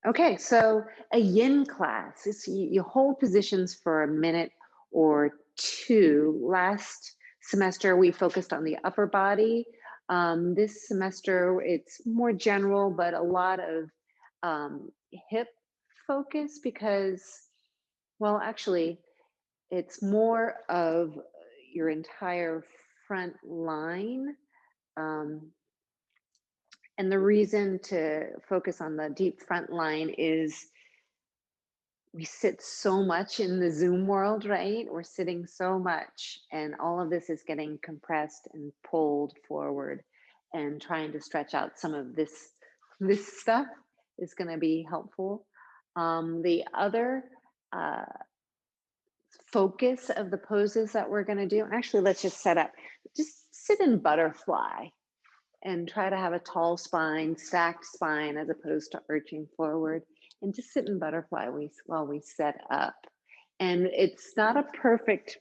Okay, so a yin class is you hold positions for a minute or two. Last semester, we focused on the upper body. This semester, it's more general, but a lot of hip focus because, well, actually, it's more of your entire front line. Um, and the reason to focus on the deep front line is we sit so much in the Zoom world, right? We're sitting so much, and all of this is getting compressed and pulled forward, and trying to stretch out some of this stuff is going to be helpful. The other uh, focus of the poses that we're going to do, and actually, let's just set up. Just sit in butterfly and try to have a tall spine, stacked spine, as opposed to arching forward. And just sit in butterfly while we set up. And it's not a perfect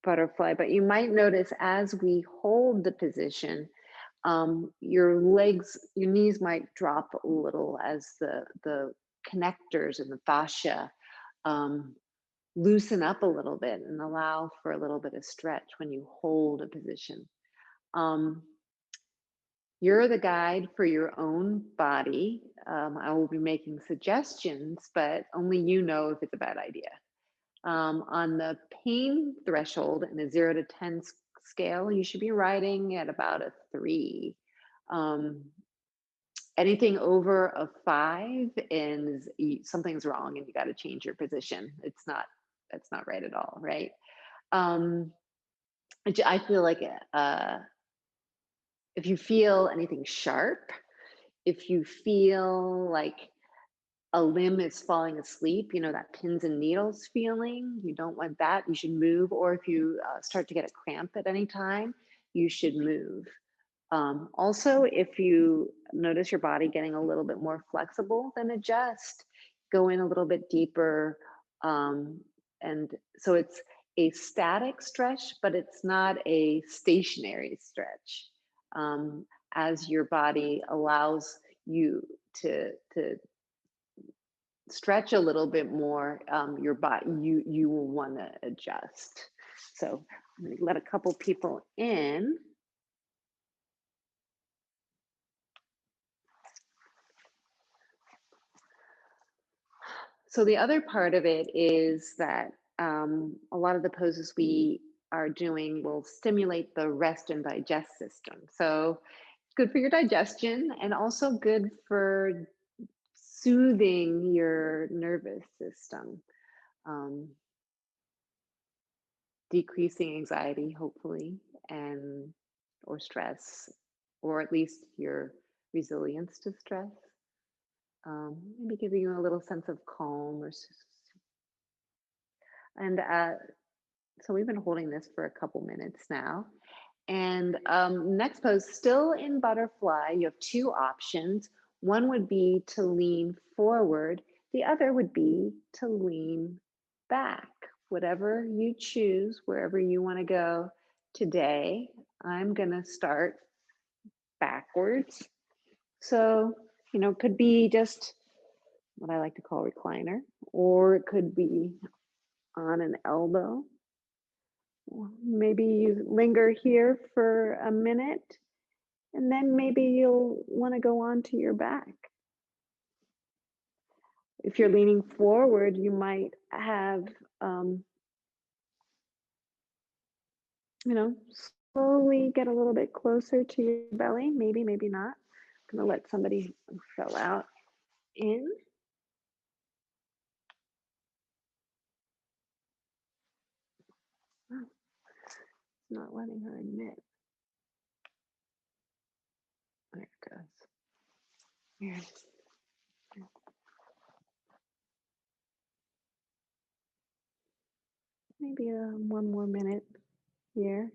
butterfly, but you might notice as we hold the position, your legs, your knees might drop a little as the connectors and the fascia um, loosen up a little bit and allow for a little bit of stretch when you hold a position. Um, you're the guide for your own body. I will be making suggestions, but only you know if it's a bad idea. On the pain threshold in a 0 to 10 scale, you should be riding at about a 3. Um, Anything over a 5 and something's wrong and you got to change your position. That's not right at all, right? Um, I feel like if you feel anything sharp, if you feel like a limb is falling asleep, that pins and needles feeling, you don't want that. You should move. Or if you start to get a cramp at any time, you should move. Also, if you notice your body getting a little bit more flexible, then adjust, go in a little bit deeper. And so it's a static stretch, but it's not a stationary stretch. As your body allows you to stretch a little bit more, your body, you will want to adjust. So I'm going to let a couple people in. So the other part of it is that a lot of the poses we are doing will stimulate the rest and digest system. So good for your digestion and also good for soothing your nervous system, um, decreasing anxiety, hopefully, and or stress, or at least your resilience to stress. Maybe giving you a little sense of calm and so we've been holding this for a couple minutes now. And next pose, still in butterfly, you have two options. One would be to lean forward. The other would be to lean back. Whatever you choose, wherever you want to go today, I'm going to start backwards. So, it could be just what I like to call recliner, or it could be on an elbow. Maybe you linger here for a minute, and then maybe you'll want to go on to your back. If you're leaning forward, you might have, um, slowly get a little bit closer to your belly. Maybe, maybe not. I'm going to let somebody who fell out in. Oh, it's not letting her admit. There it goes. Here. Maybe one more minute here.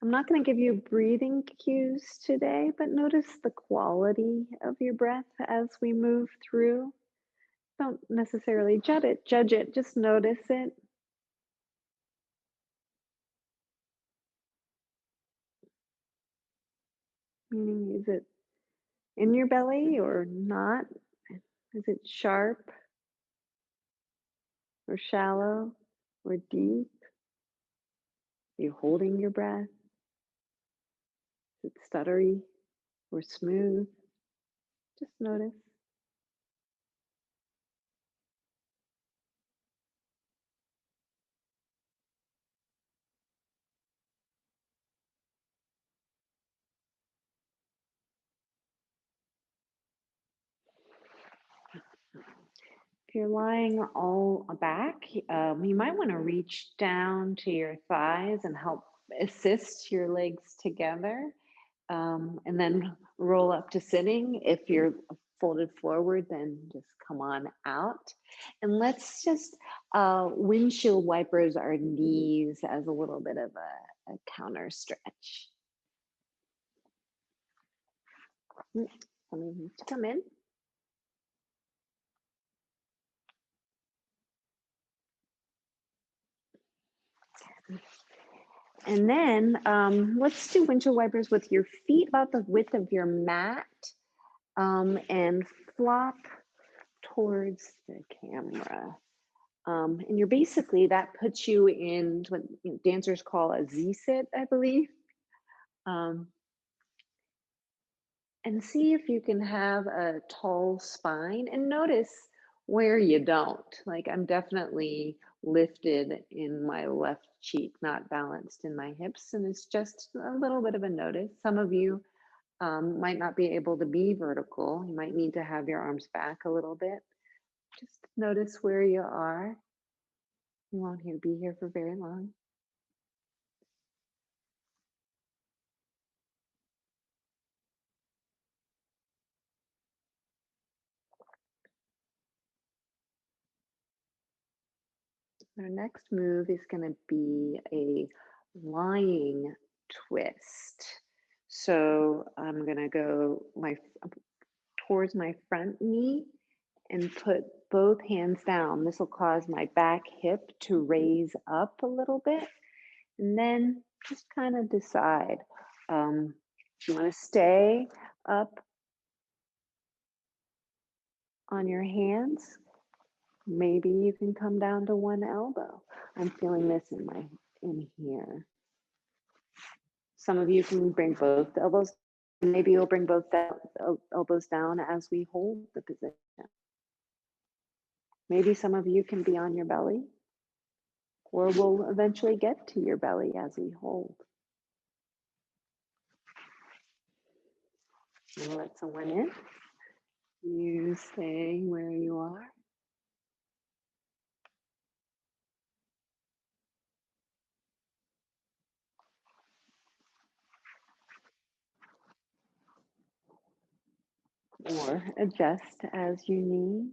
I'm not going to give you breathing cues today, but notice the quality of your breath as we move through. Don't necessarily judge it, just notice it. Meaning, is it in your belly or not? Is it sharp or shallow or deep? Are you holding your breath? Is it stuttery or smooth? Just notice. If you're lying all back, you might want to reach down to your thighs and help assist your legs together. And then roll up to sitting. If you're folded forward, then just come on out. And let's just windshield wipers our knees as a little bit of a counter stretch. Somebody needs to come in. And then let's do windshield wipers with your feet about the width of your mat and flop towards the camera. And you're basically, that puts you in what dancers call a Z-sit, I believe. And see if you can have a tall spine and notice where you don't. Like I'm definitely lifted in my left cheek, not balanced in my hips. And it's just a little bit of a notice. Some of you might not be able to be vertical. You might need to have your arms back a little bit. Just notice where you are. You won't be here for very long. Our next move is going to be a lying twist. So I'm going to go towards my front knee and put both hands down. This will cause my back hip to raise up a little bit. And then just kind of decide if you want to stay up on your hands. Maybe you can come down to one elbow. I'm feeling this in here. Some of you can bring both elbows. Maybe you'll bring both elbows down as we hold the position. Maybe some of you can be on your belly, or we'll eventually get to your belly as we hold. We'll let someone in. You stay where you are. Or adjust as you need,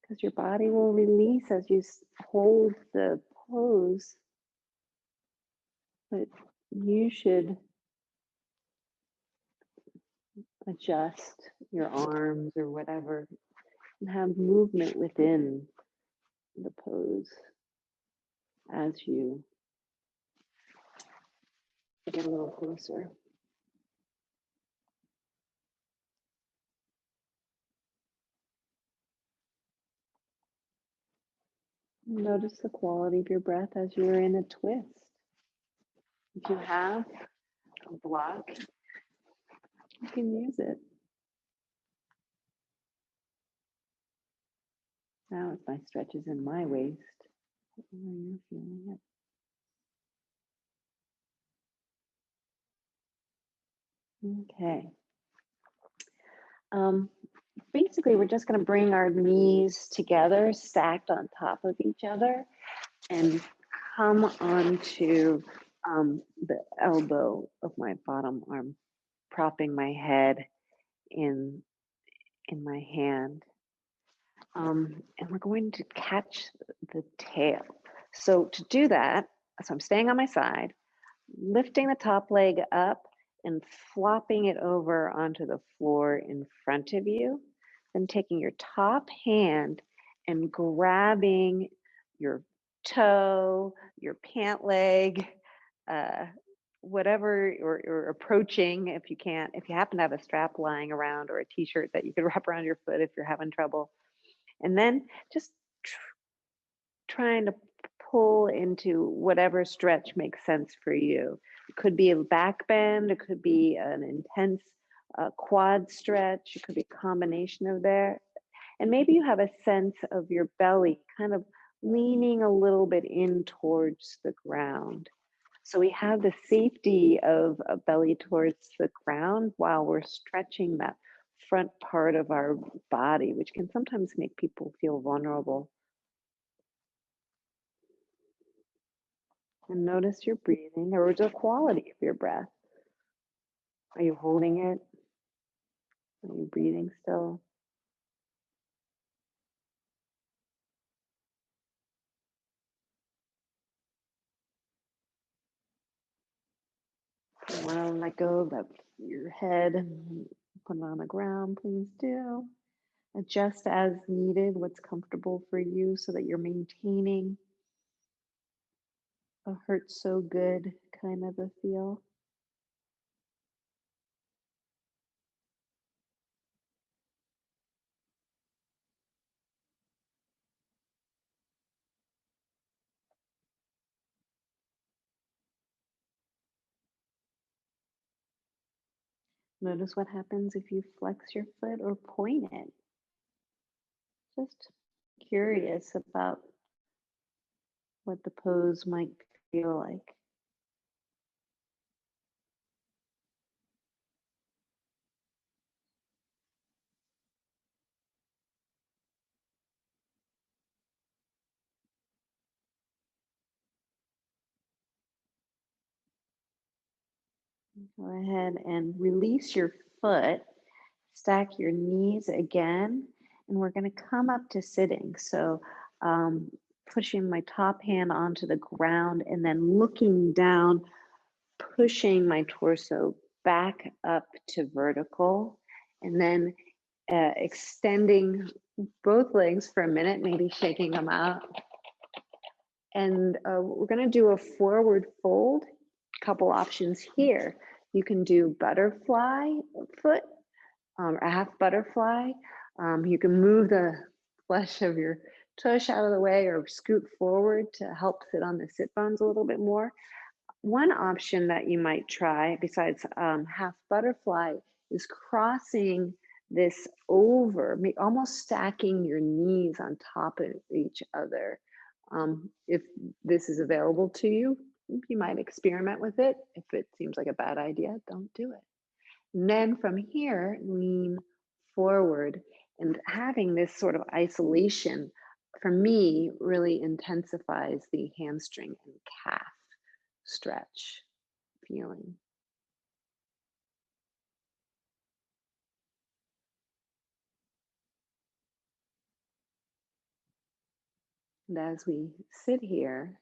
because your body will release as you hold the pose, but you should adjust your arms or whatever and have movement within the pose as you get a little closer. Notice the quality of your breath as you're in a twist. If you have a block, you can use it. Now it's my stretches in my waist. Where you're feeling it. Okay. Basically, we're just going to bring our knees together, stacked on top of each other, and come onto the elbow of my bottom arm, propping my head in my hand. And we're going to catch the tail. So to do that, so I'm staying on my side, lifting the top leg up and flopping it over onto the floor in front of you. Then taking your top hand and grabbing your toe, your pant leg, whatever you're approaching, if you can't, if you happen to have a strap lying around or a t-shirt that you could wrap around your foot if you're having trouble. And then just trying to pull into whatever stretch makes sense for you. It could be a back bend, it could be an intense quad stretch, it could be a combination of there. And maybe you have a sense of your belly kind of leaning a little bit in towards the ground. So we have the safety of a belly towards the ground while we're stretching that front part of our body, which can sometimes make people feel vulnerable. And notice your breathing or the quality of your breath. Are you holding it? Are you breathing still? If you want to let go of your head and put it on the ground, please do. Adjust as needed, what's comfortable for you so that you're maintaining a hurt so good kind of a feel. Notice what happens if you flex your foot or point it. Just curious about what the pose might feel like. Go ahead and release your foot, stack your knees again, and we're going to come up to sitting. So, pushing my top hand onto the ground and then looking down, pushing my torso back up to vertical, and then extending both legs for a minute, maybe shaking them out. And we're going to do a forward fold. Couple options here. You can do butterfly foot, a half butterfly. You can move the flesh of your tush out of the way or scoot forward to help sit on the sit bones a little bit more. One option that you might try, besides half butterfly, is crossing this over, almost stacking your knees on top of each other. If this is available to you, you might experiment with it. If it seems like a bad idea, don't do it. And then from here, lean forward, and having this sort of isolation, for me, really intensifies the hamstring and calf stretch feeling. And as we sit here,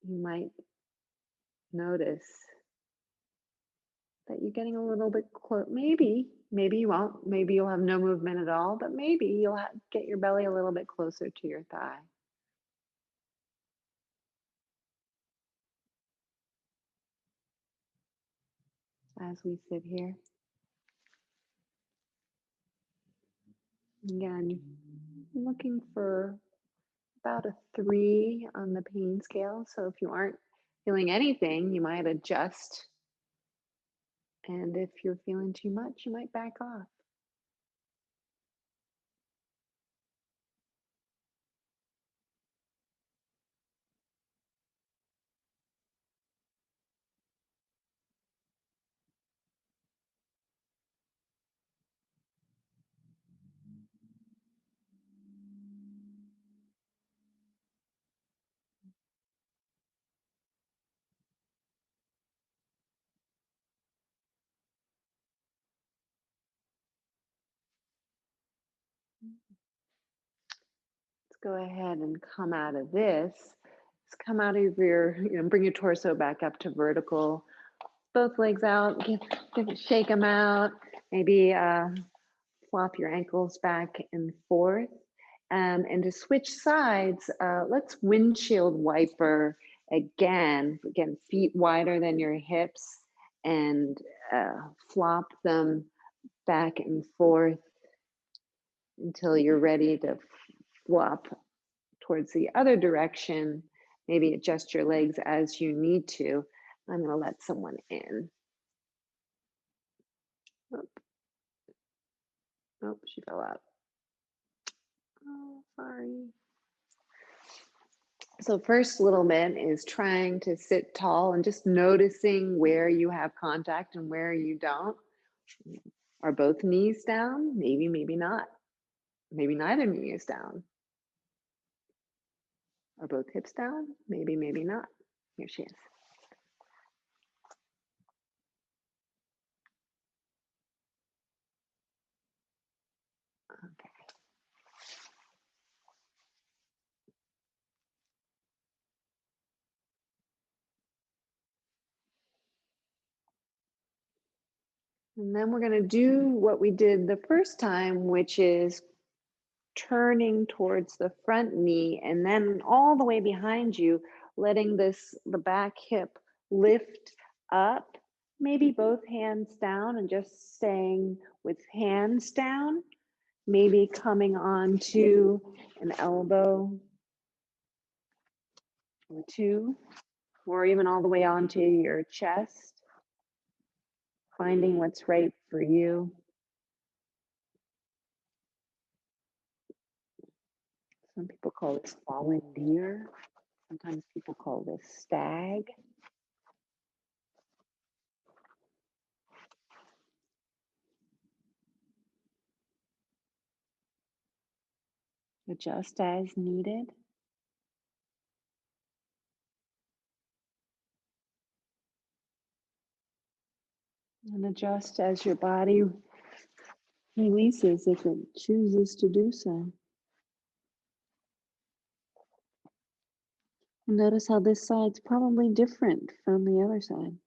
you might notice that you're getting a little bit close. Maybe you won't. Maybe you'll have no movement at all, but maybe you'll get your belly a little bit closer to your thigh as we sit here. Again, looking for about a 3 on the pain scale. So if you aren't feeling anything, you might adjust. And if you're feeling too much, you might back off. Let's go ahead and come out of this. Let's come out of your, bring your torso back up to vertical. Both legs out, shake them out. Maybe flop your ankles back and forth. And to switch sides, let's windshield wiper Again, feet wider than your hips, and flop them back and forth until you're ready to flop towards the other direction. Maybe adjust your legs as you need to. I'm going to let someone in. Oh, oh, she fell out. Oh, sorry. So first little bit is trying to sit tall and just noticing where you have contact and where you don't. Are both knees down? Maybe, maybe not. Maybe neither knee is down. Are both hips down? Maybe, maybe not. Here she is. Okay. And then we're going to do what we did the first time, which is turning towards the front knee and then all the way behind you, letting the back hip lift up, maybe both hands down and just staying with hands down, maybe coming onto an elbow or two, or even all the way onto your chest, finding what's right for you. Some people call this fallen deer. Sometimes people call this stag. Adjust as needed. And adjust as your body releases if it chooses to do so. And notice how this side's probably different from the other side.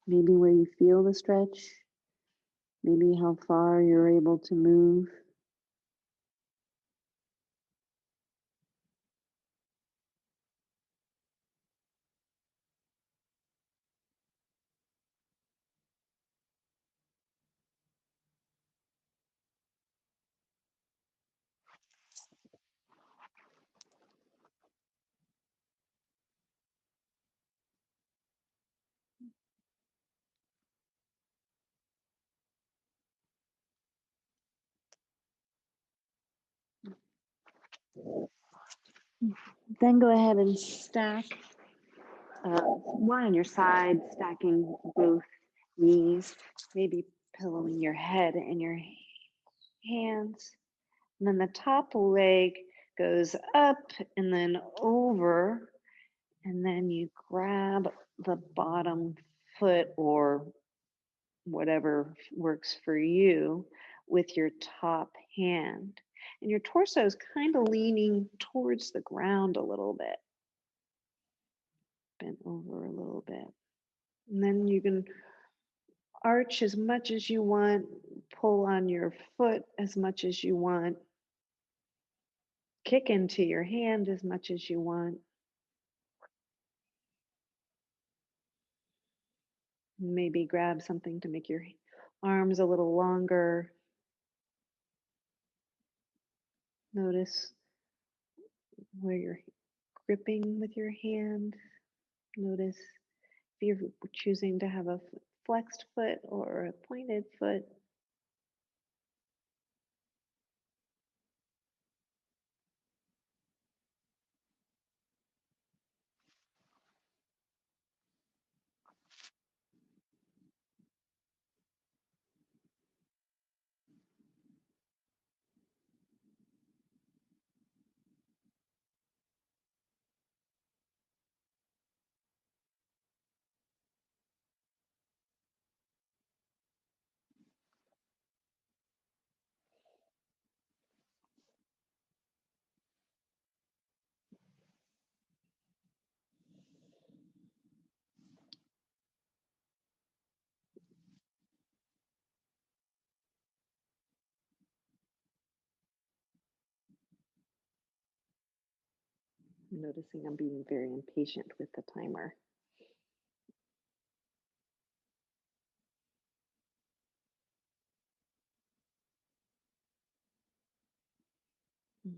Maybe where you feel the stretch, maybe how far you're able to move. Then go ahead and stack one on your side, stacking both knees, maybe pillowing your head and your hands. And then the top leg goes up and then over, and then you grab the bottom foot or whatever works for you with your top hand. And your torso is kind of leaning towards the ground a little bit. Bent over a little bit. And then you can arch as much as you want, pull on your foot as much as you want, kick into your hand as much as you want. Maybe grab something to make your arms a little longer. Notice where you're gripping with your hand. Notice if you're choosing to have a flexed foot or a pointed foot. I'm noticing I'm being very impatient with the timer. Mm.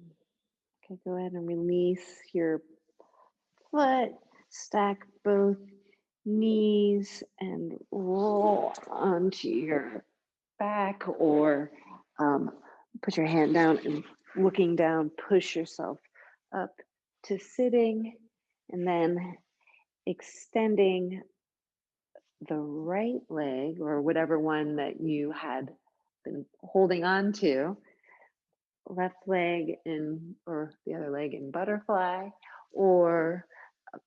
Okay, go ahead and release your foot, stack both knees and roll onto your back, or put your hand down and looking down, push yourself up to sitting, and then extending the right leg or whatever one that you had been holding on to, left leg in, or the other leg in butterfly, or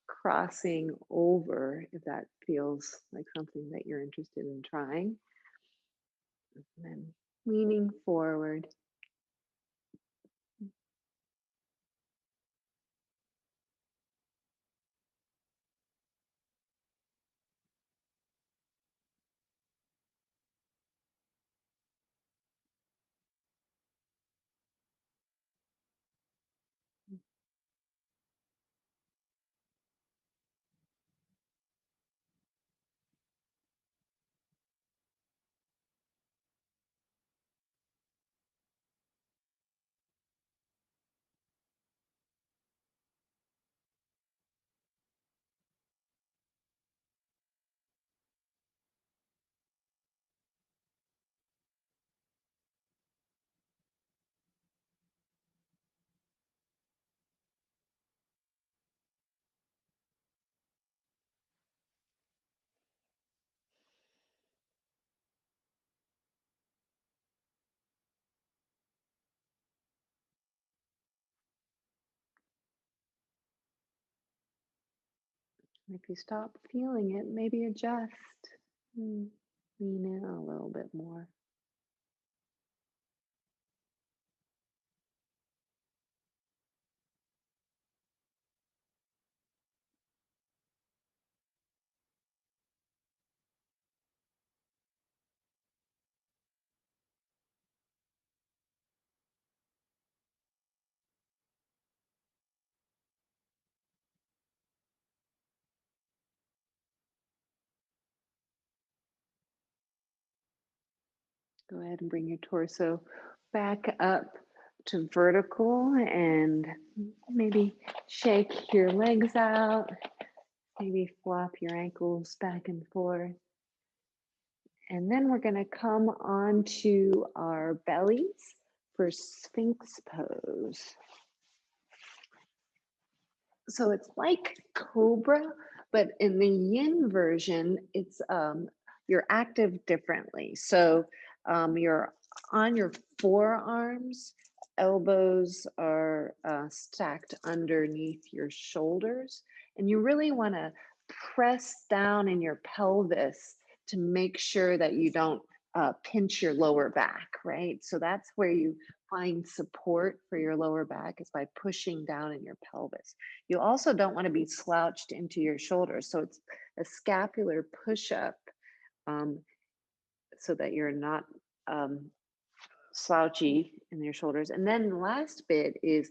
crossing over if that feels like something that you're interested in trying. And then leaning forward. If you stop feeling it, maybe adjust. Lean in a little bit more. Go ahead and bring your torso back up to vertical and maybe shake your legs out. Maybe flop your ankles back and forth. And then we're going to come onto our bellies for Sphinx pose. So it's like Cobra, but in the Yin version, it's you're active differently. So you're on your forearms, elbows are stacked underneath your shoulders, and you really want to press down in your pelvis to make sure that you don't pinch your lower back, right? So that's where you find support for your lower back, is by pushing down in your pelvis. You also don't want to be slouched into your shoulders. So it's a scapular push up, um, so that you're not slouchy in your shoulders. And then the last bit is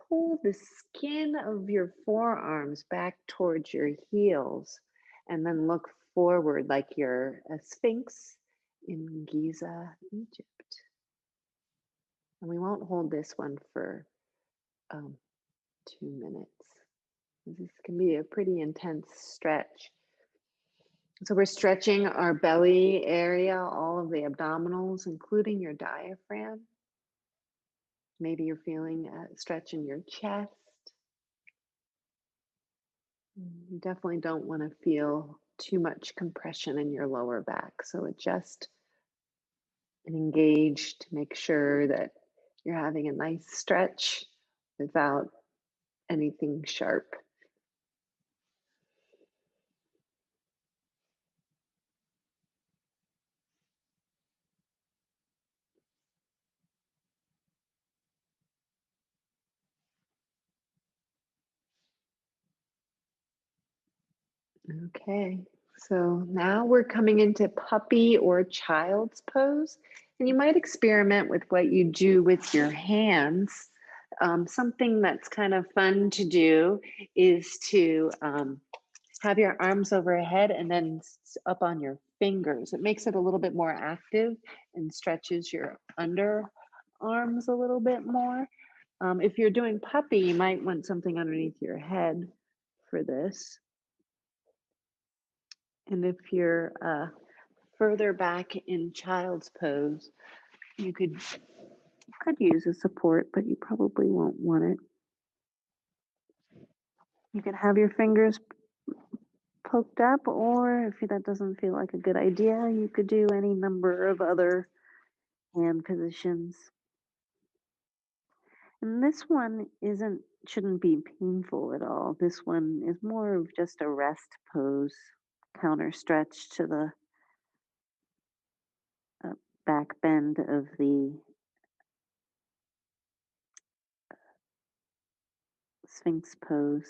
pull the skin of your forearms back towards your heels and then look forward like you're a sphinx in Giza, Egypt. And we won't hold this one for 2 minutes. This can be a pretty intense stretch. So we're stretching our belly area, all of the abdominals, including your diaphragm. Maybe you're feeling a stretch in your chest. You definitely don't want to feel too much compression in your lower back. So adjust and engage to make sure that you're having a nice stretch without anything sharp. Okay, so now we're coming into puppy or child's pose. And you might experiment with what you do with your hands. something that's kind of fun to do is to have your arms overhead and then up on your fingers. It makes it a little bit more active and stretches your underarms a little bit more. If you're doing puppy, you might want something underneath your head for this. And if you're further back in child's pose, you could use a support, but you probably won't want it. You can have your fingers poked up, or if that doesn't feel like a good idea, you could do any number of other hand positions. And this one shouldn't be painful at all. This one is more of just a rest pose, counter stretch to the uh, back bend of the Sphinx pose.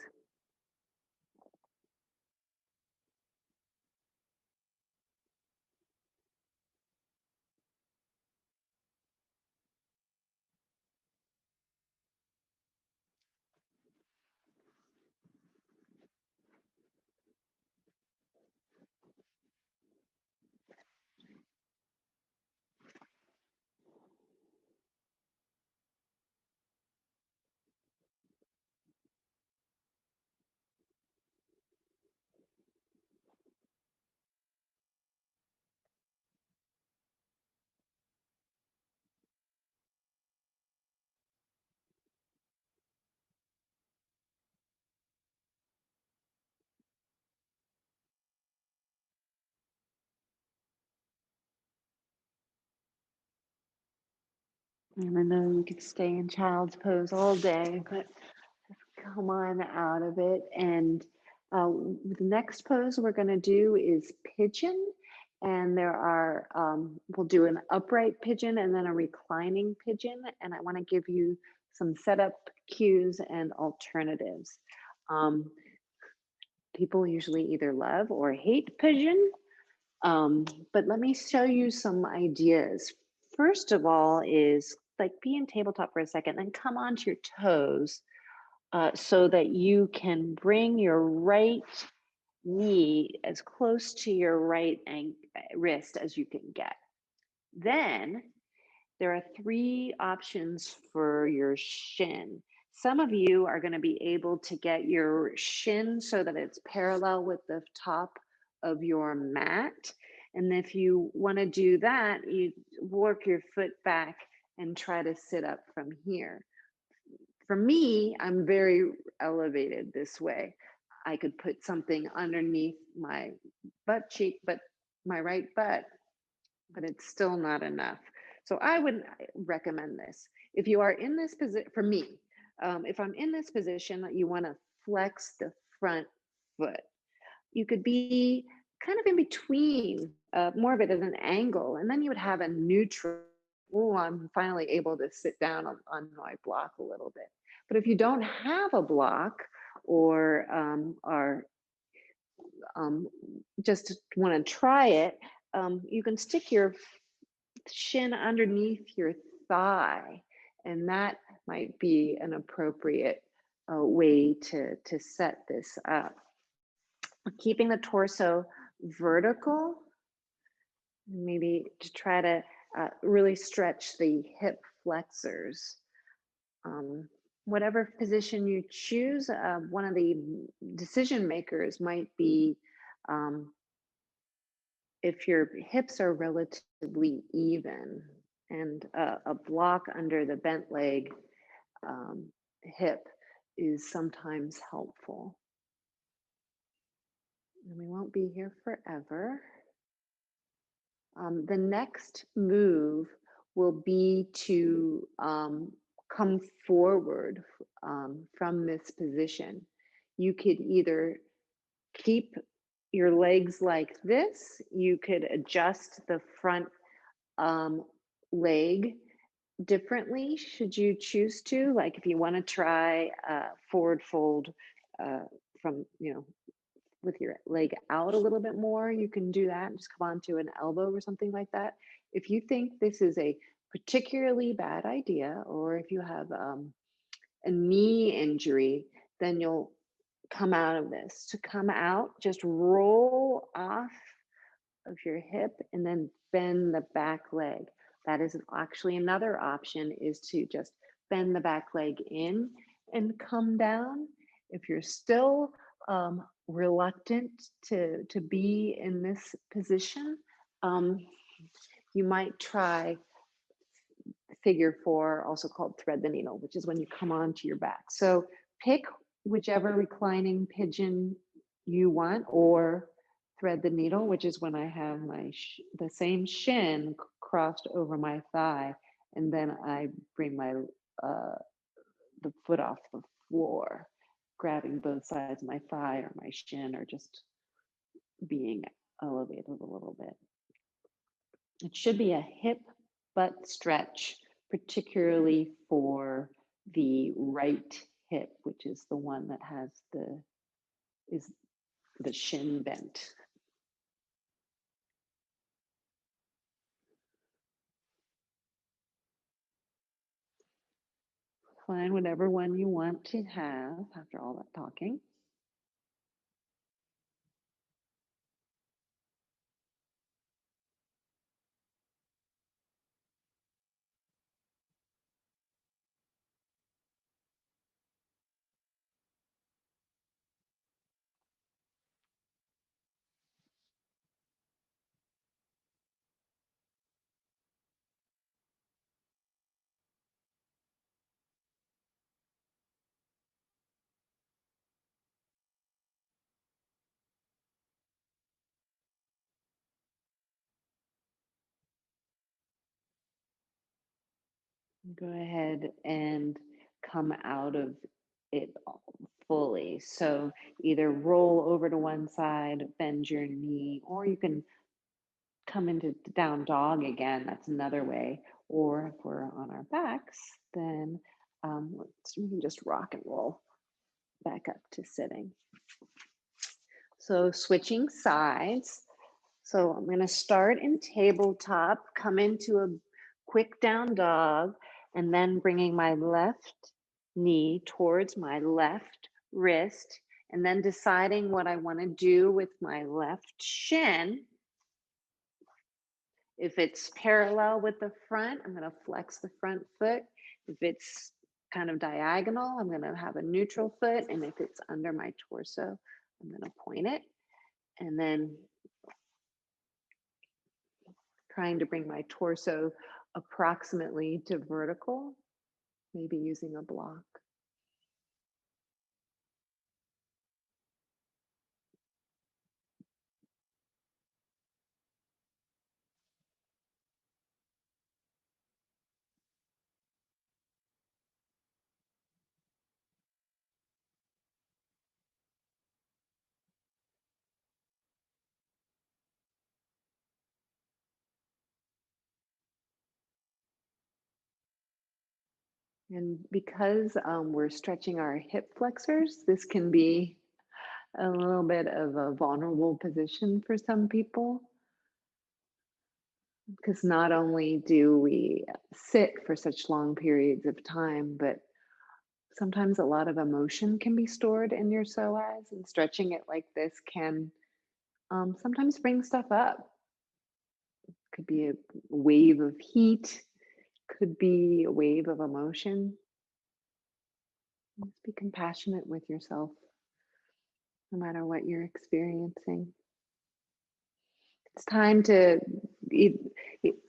And I know you could stay in child's pose all day, but come on out of it. And the next pose we're going to do is pigeon. And we'll do an upright pigeon and then a reclining pigeon. And I want to give you some setup cues and alternatives. Um, People usually either love or hate pigeon, but let me show you some ideas. First of all is like be in tabletop for a second, then come onto your toes so that you can bring your right knee as close to your right wrist as you can get. Then there are three options for your shin. Some of you are going to be able to get your shin so that it's parallel with the top of your mat. And if you want to do that, you work your foot back and try to sit up from here. For me, I'm very elevated this way. I could put something underneath my butt cheek, but my right butt, but it's still not enough. So I would recommend this. If you are in this position, for me, if I'm in this position that you want to flex the front foot, you could be kind of in between, more of it at an angle, and then you would have a neutral. Oh, I'm finally able to sit down on my block a little bit. But if you don't have a block or are just want to try it, you can stick your shin underneath your thigh, and that might be an appropriate way to set this up. Keeping the torso vertical, maybe to try to really stretch the hip flexors. Whatever position you choose, one of the decision makers might be if your hips are relatively even and a block under the bent leg hip is sometimes helpful. And we won't be here forever. The next move will be to come forward from this position. You could either keep your legs like this, you could adjust the front leg differently should you choose to. Like if you want to try forward fold from, with your leg out a little bit more, you can do that and just come onto an elbow or something like that. If you think this is a particularly bad idea, or if you have a knee injury, then you'll come out of this. To come out, just roll off of your hip and then bend the back leg. That is actually another option, is to just bend the back leg in and come down. If you're still reluctant to be in this position, um, you might try figure four, also called thread the needle, which is when you come onto your back. So pick whichever reclining pigeon you want, or thread the needle, which is when I have my the same shin crossed over my thigh, and then I bring my the foot off the floor, grabbing both sides of my thigh or my shin, or just being elevated a little bit. It should be a hip butt stretch, particularly for the right hip, which is the one that has is the shin bent. Find whatever one you want to have after all that talking. Go ahead and come out of it fully. So either roll over to one side, bend your knee, or you can come into down dog again. That's another way. Or if we're on our backs, then we can just rock and roll back up to sitting. So switching sides. So I'm going to start in tabletop, come into a quick down dog, and then bringing my left knee towards my left wrist, and then deciding what I want to do with my left shin. If it's parallel with the front, I'm going to flex the front foot. If it's kind of diagonal, I'm going to have a neutral foot. And if it's under my torso, I'm going to point it. And then trying to bring my torso approximately to vertical, maybe using a block. And because we're stretching our hip flexors, this can be a little bit of a vulnerable position for some people, because not only do we sit for such long periods of time, but sometimes a lot of emotion can be stored in your psoas, and stretching it like this can sometimes bring stuff up. Could be a wave of heat, could be a wave of emotion. Just be compassionate with yourself, no matter what you're experiencing. It's time to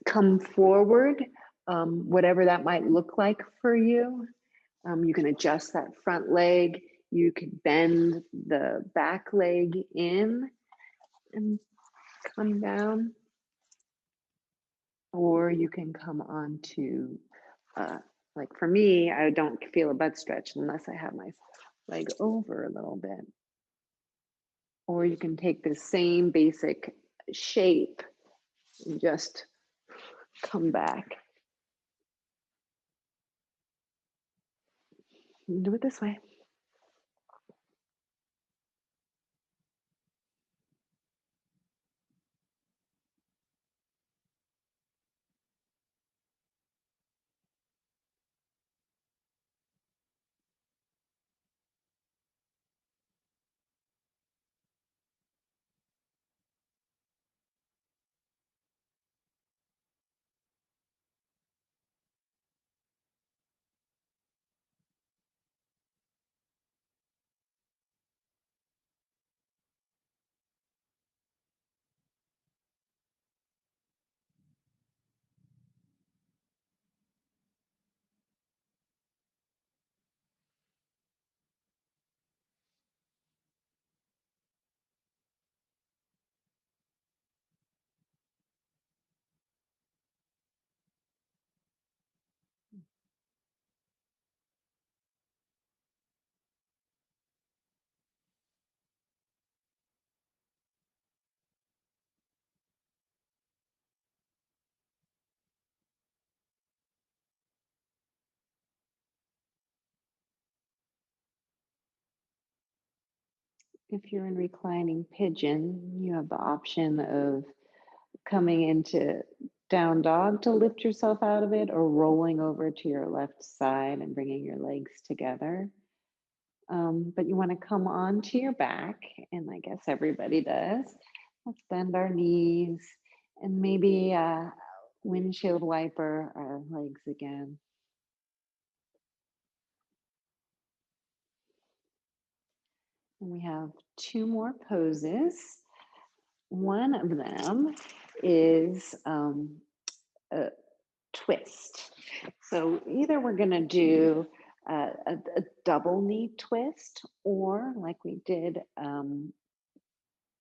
come forward, whatever that might look like for you. You can adjust that front leg. You could bend the back leg in and come down. Or you can come on to, like for me, I don't feel a butt stretch unless I have my leg over a little bit. Or you can take the same basic shape and just come back. Do it this way. If you're in reclining pigeon, you have the option of coming into down dog to lift yourself out of it, or rolling over to your left side and bringing your legs together. But you want to come onto your back, and I guess everybody does. Let's bend our knees and maybe windshield wiper our legs again. And we have two more poses. One of them is a twist. So either we're going to do a double knee twist, or like we did when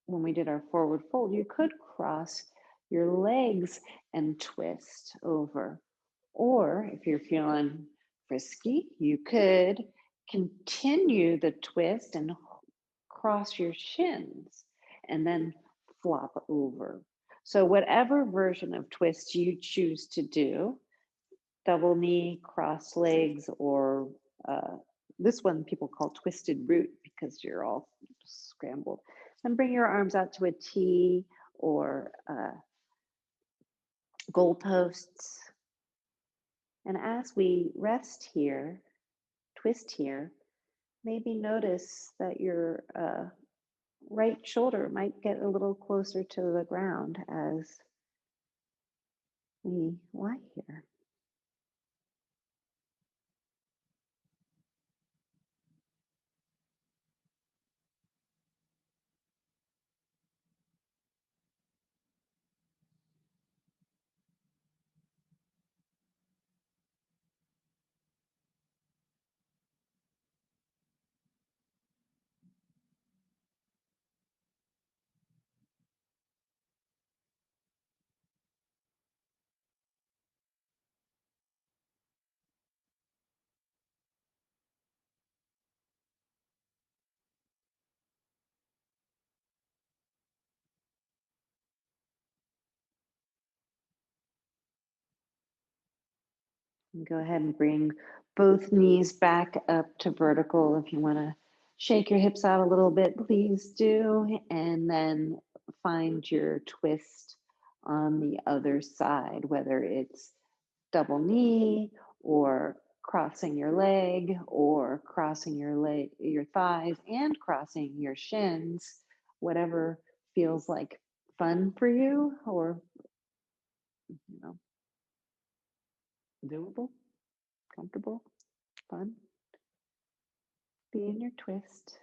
we did our forward fold, you could cross your legs and twist over. Or if you're feeling frisky, you could continue the twist and cross your shins and then flop over. So whatever version of twist you choose to do, double knee, cross legs, or this one people call twisted root because you're all scrambled. And bring your arms out to a T or goalposts. And as we rest here, twist here, maybe notice that your right shoulder might get a little closer to the ground as we lie here. And go ahead and bring both knees back up to vertical. If you want to shake your hips out a little bit, please do. And then find your twist on the other side, whether it's double knee or crossing your leg or crossing your thighs and crossing your shins, whatever feels like fun for you, or you know, doable, comfortable, fun. Be in your twist.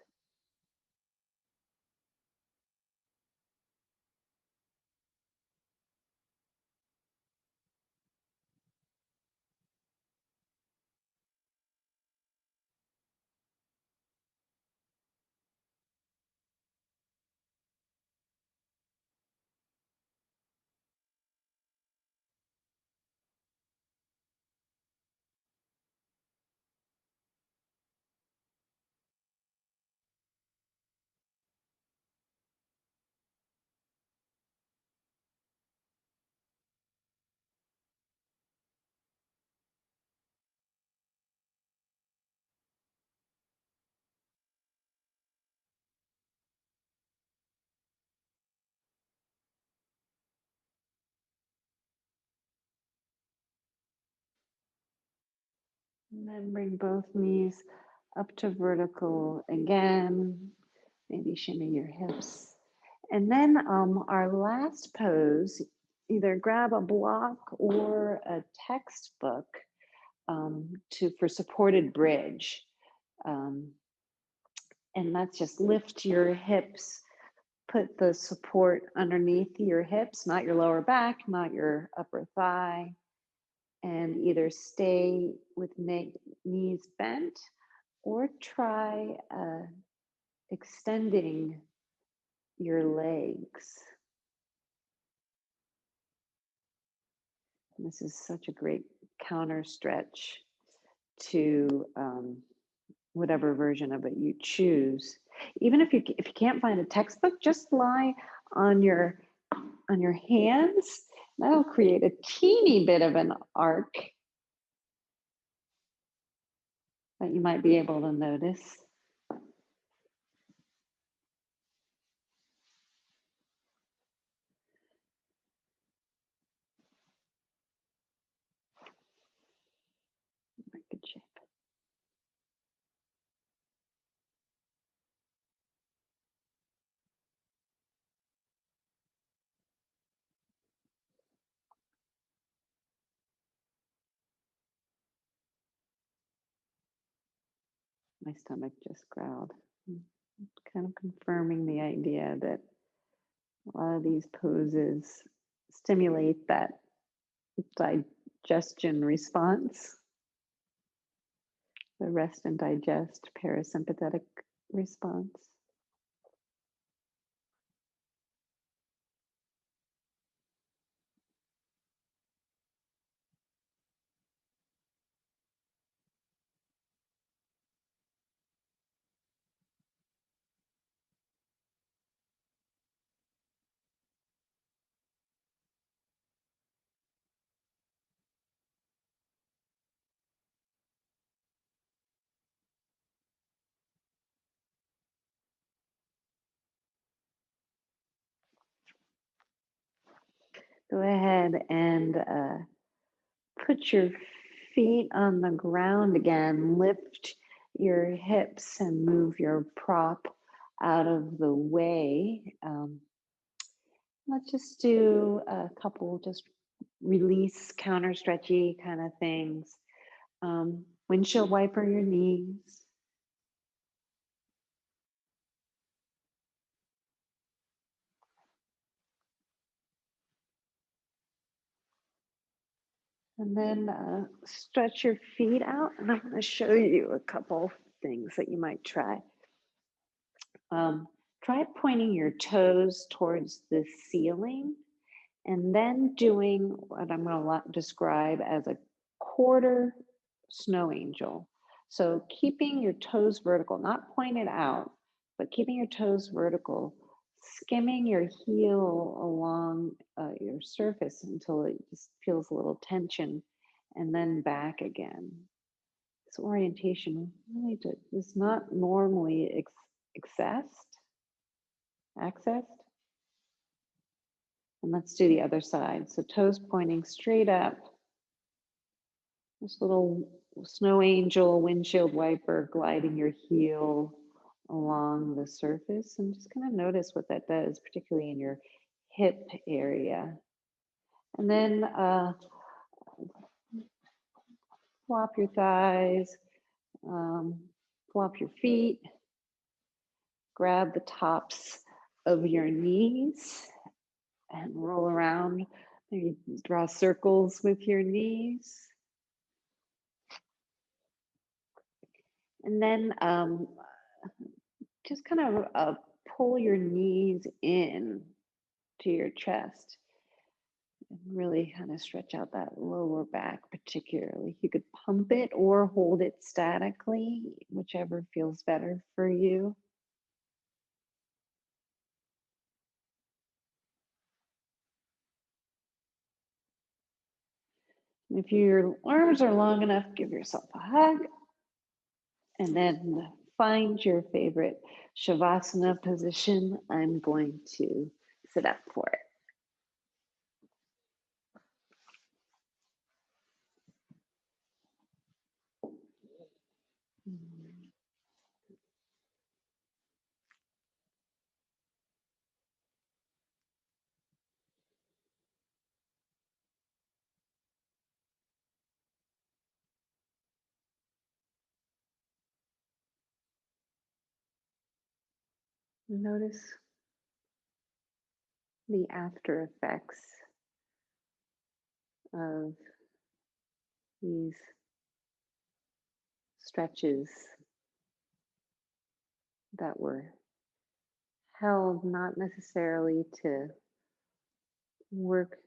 And then bring both knees up to vertical again. Maybe shimmy your hips. And then our last pose, either grab a block or a textbook for supported bridge. Um, and that's just lift your hips, put the support underneath your hips, not your lower back, not your upper thigh, and either stay with knees bent or try extending your legs. And this is such a great counter stretch to whatever version of it you choose. Even if you can't find a textbook, just lie on your hands. That'll create a teeny bit of an arc that you might be able to notice. Good shape. My stomach just growled. Mm, kind of confirming the idea that a lot of these poses stimulate that digestion response, the rest and digest parasympathetic response. Go ahead and put your feet on the ground again. Lift your hips and move your prop out of the way. Let's just do a couple just release, counter stretchy kind of things. Windshield wiper your knees. And then stretch your feet out. And I'm going to show you a couple things that you might try. Try pointing your toes towards the ceiling and then doing what I'm going to describe as a quarter snow angel. So keeping your toes vertical, not pointed out, but keeping your toes vertical, skimming your heel along your surface until it just feels a little tension, and then back again. This orientation really is not normally accessed. And let's do the other side. So toes pointing straight up. This little snow angel windshield wiper gliding your heel along the surface, and just kind of notice what that does, particularly in your hip area. And then flop your thighs, flop your feet, grab the tops of your knees and roll around. Maybe draw circles with your knees. And then just kind of pull your knees in to your chest and really kind of stretch out that lower back particularly. You could pump it or hold it statically, whichever feels better for you. If your arms are long enough, give yourself a hug and then find your favorite Shavasana position. I'm going to sit up for it. Notice the after effects of these stretches that were held not necessarily to work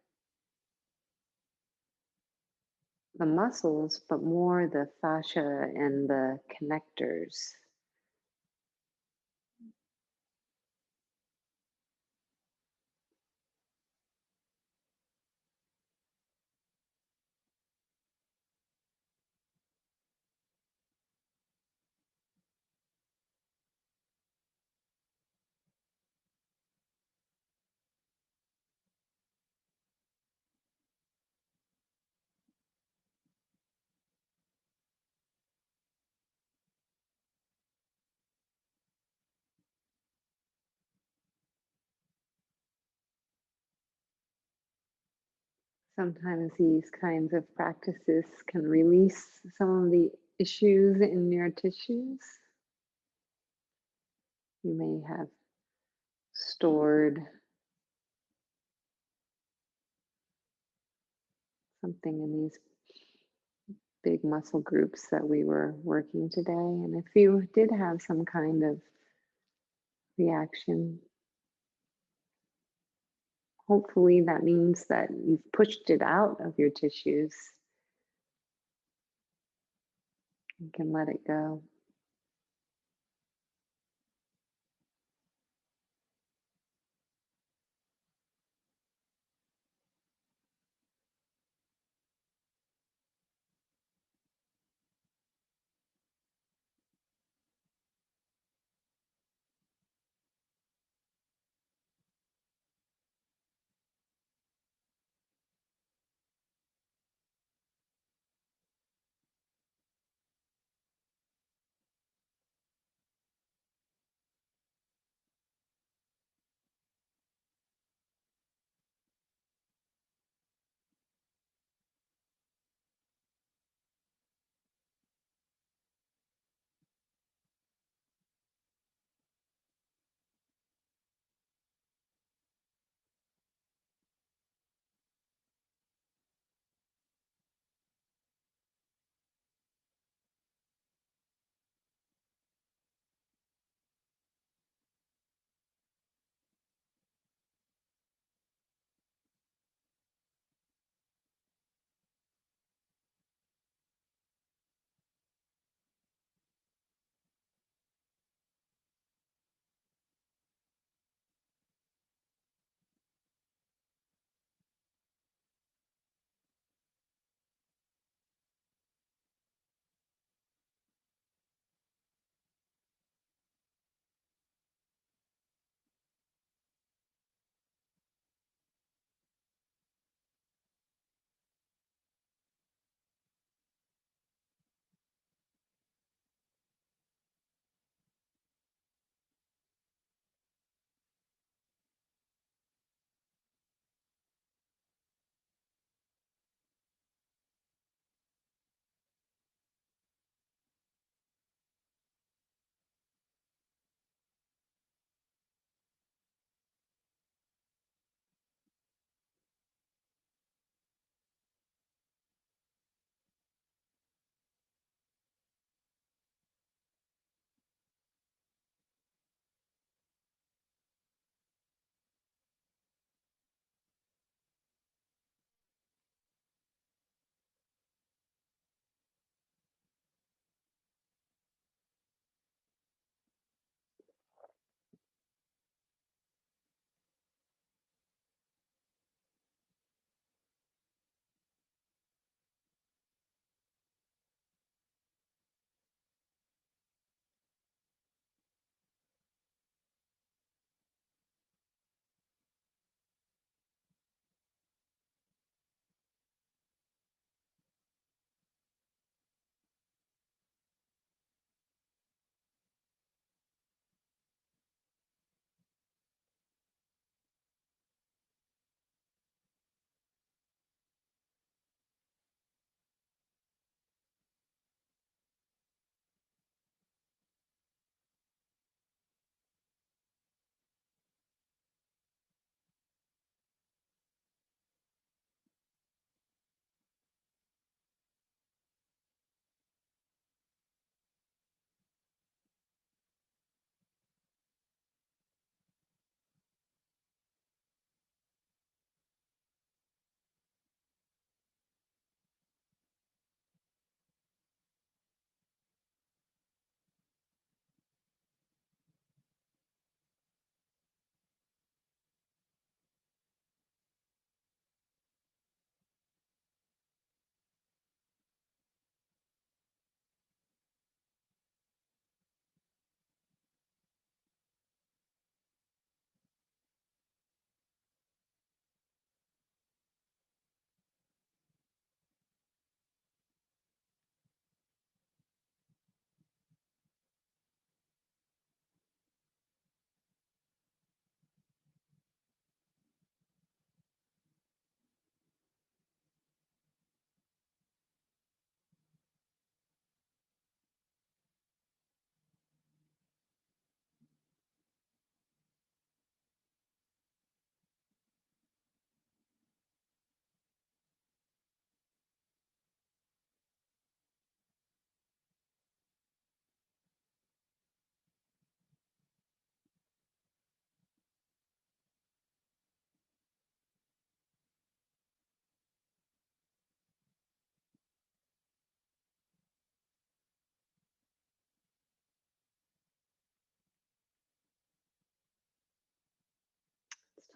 the muscles, but more the fascia and the connectors. Sometimes these kinds of practices can release some of the issues in your tissues. You may have stored something in these big muscle groups that we were working today. And if you did have some kind of reaction, hopefully that means that you've pushed it out of your tissues. You can let it go.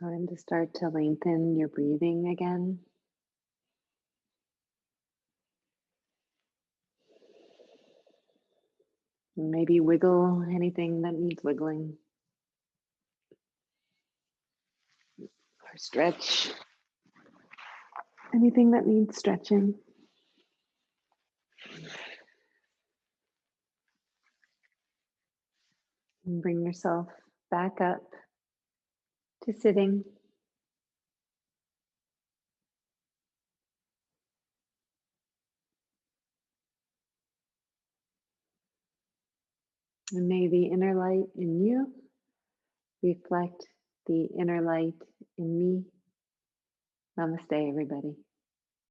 Time to start to lengthen your breathing again. Maybe wiggle anything that needs wiggling or stretch anything that needs stretching. And bring yourself back up to sitting. And may the inner light in you reflect the inner light in me. Namaste, everybody.